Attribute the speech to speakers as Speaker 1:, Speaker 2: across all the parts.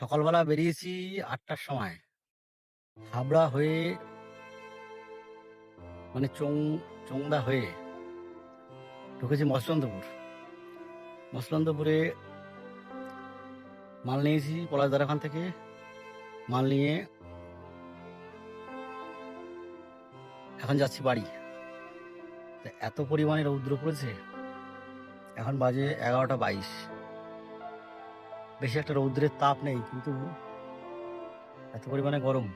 Speaker 1: সকালবেলা বেরিয়েছি ৮টার সময়, হাবড়া হয়ে মানে চোংদা হয়ে ঢুকেছি মসলন্দপুর। মসলন্দপুরে মাল নিয়েছি পলাশদারখান থেকে। মাল নিয়ে এখন যাচ্ছি বাড়ি। এত পরিমাণে রৌদ্র পড়েছে, এখন বাজে 11টা 22। বেশি একটা রৌদ্রের তাপ নেই, কিন্তু এত পরিমাণে গরম।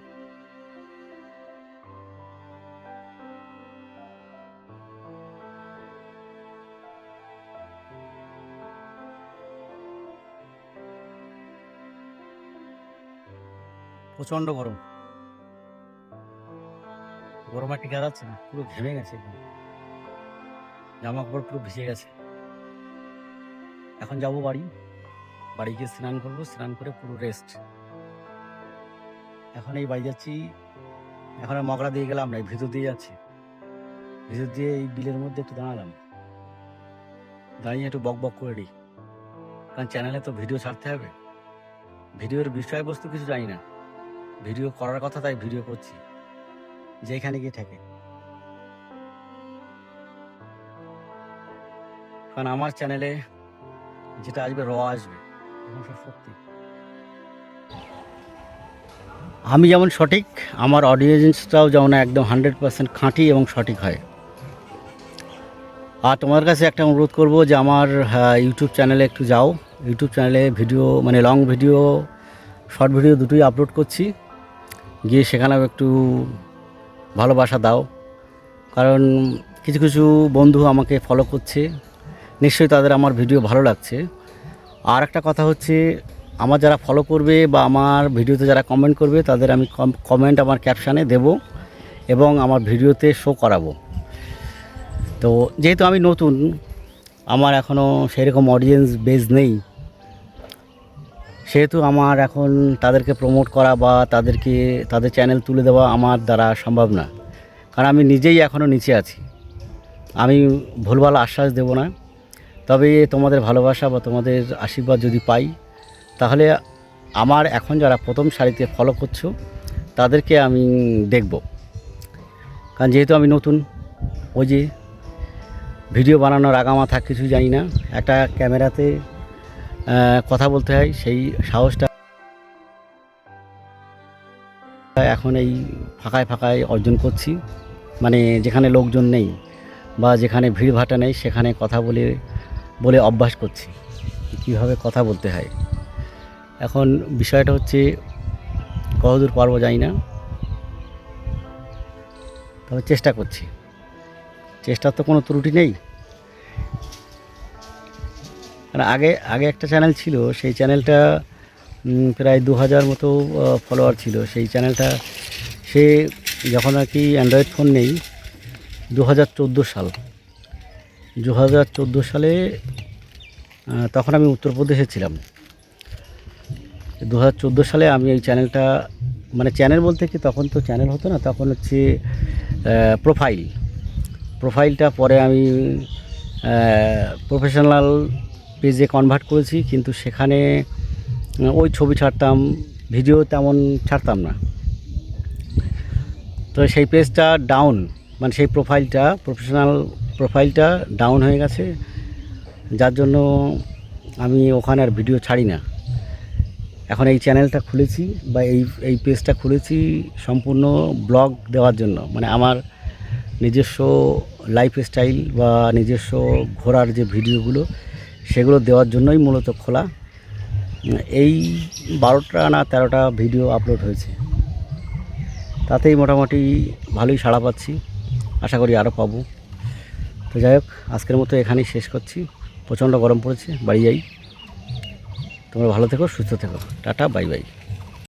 Speaker 1: প্রচন্ড গরম, গরমে টিকা যাচ্ছে না, পুরো ঘেমে গেছে, জামা কাপড় পুরো ভিজে গেছে। এখন যাব বাড়ি, বাড়ি গিয়ে স্নান করবো, স্নান করে পুরো রেস্ট। এখন এই বাড়ি যাচ্ছি। এখন আর মগরা দিয়ে গেলাম না, ভিতর দিয়ে যাচ্ছি। ভিতর দিয়ে এই বিলের মধ্যে একটু দাঁড়ালাম, দাঁড়িয়ে একটু বক বক করে দিই, কারণ চ্যানেলে তো ভিডিও ছাড়তে হবে। ভিডিওর বিষয়বস্তু কিছু জানি না, ভিডিও করার কথা, তাই ভিডিও করছি যেখানে গিয়ে থাকে। কারণ আমার চ্যানেলে যেটা আসবে র আসবে, সব সত্যি। আমি যেমন সঠিক, আমার অডিয়েন্সটাও যেমন একদম 100% খাঁটি এবং সঠিক হয়। আর তোমার কাছে একটা অনুরোধ করব যে আমার ইউটিউব চ্যানেলে একটু যাও। ইউটিউব চ্যানেলে ভিডিও মানে লং ভিডিও, শর্ট ভিডিও দুটোই আপলোড করছি। গিয়ে সেখানেও একটু ভালোবাসা দাও, কারণ কিছু কিছু বন্ধু আমাকে ফলো করছে, নিশ্চয়ই তাদের আমার ভিডিও ভালো লাগছে। আর একটা কথা হচ্ছে, আমার যারা ফলো করবে বা আমার ভিডিওতে যারা কমেন্ট করবে, তাদের আমি কমেন্ট আমার ক্যাপশানে দেব এবং আমার ভিডিওতে শো করাবো। তো যেহেতু আমি নতুন, আমার এখনও সেরকম অডিয়েন্স বেজ নেই, সেহেতু আমার এখন তাদেরকে প্রমোট করা বা তাদের চ্যানেল তুলে দেওয়া আমার দ্বারা সম্ভব না, কারণ আমি নিজেই এখনও নিচে আছি। আমি ভুলভাল আশ্বাস দেব না, তবে তোমাদের ভালোবাসা বা তোমাদের আশীর্বাদ যদি পাই, তাহলে আমার এখন যারা প্রথম সারিতে ফলো করছো তাদেরকে আমি দেখব। কারণ যেহেতু আমি নতুন, ওই যে ভিডিও বানানোর আগামাথা কিছু জানি না, একটা ক্যামেরাতে কথা বলতে হয়, সেই সাহসটা এখন এই ফাঁকায় ফাঁকায় অর্জন করছি। মানে যেখানে লোকজন নেই বা যেখানে ভিড়ভাটা নেই, সেখানে কথা বলে অভ্যাস করছি কীভাবে কথা বলতে হয়। এখন বিষয়টা হচ্ছে কতদূর পারবো জানি না, তবে চেষ্টা করছি। চেষ্টার তো কোনো ত্রুটি নেই। মানে আগে একটা চ্যানেল ছিল, সেই চ্যানেলটা প্রায় 2000 মতো ফলোয়ার ছিল। সেই চ্যানেলটা সে যখন আর কি অ্যান্ড্রয়েড ফোন নেই, 2014 সাল, 2014 সালে তখন আমি উত্তরপ্রদেশে ছিলাম। 2014 সালে আমি এই চ্যানেলটা, মানে চ্যানেল বলতে কি তখন তো চ্যানেল হতো না, তখন হচ্ছে প্রোফাইলটা পরে আমি প্রফেশনাল পেজে কনভার্ট করেছি, কিন্তু সেখানে ওই ছবি ছাড়তাম, ভিডিও তেমন ছাড়তাম না। তো সেই পেজটা ডাউন, মানে সেই প্রফেশনাল প্রোফাইলটা ডাউন হয়ে গেছে, যার জন্য আমি ওখানে আর ভিডিও ছাড়ি না। এখন এই চ্যানেলটা খুলেছি বা এই পেজটা খুলেছি সম্পূর্ণ ব্লগ দেওয়ার জন্য, মানে আমার নিজস্ব লাইফস্টাইল বা নিজস্ব ঘোরার যে ভিডিওগুলো, সেগুলো দেওয়ার জন্যই মূলত খোলা। এই 12টা না 13টা ভিডিও আপলোড হয়েছে, তাতেই মোটামুটি ভালোই সাড়া পাচ্ছি, আশা করি আরও পাবো। তো যাই হোক, আজকের মতো এখানেই শেষ করছি। প্রচণ্ড গরম পড়েছে, বাড়ি যাই। তোমরা ভালো থেকো, সুস্থ থেকো, টাটা, বাই বাই।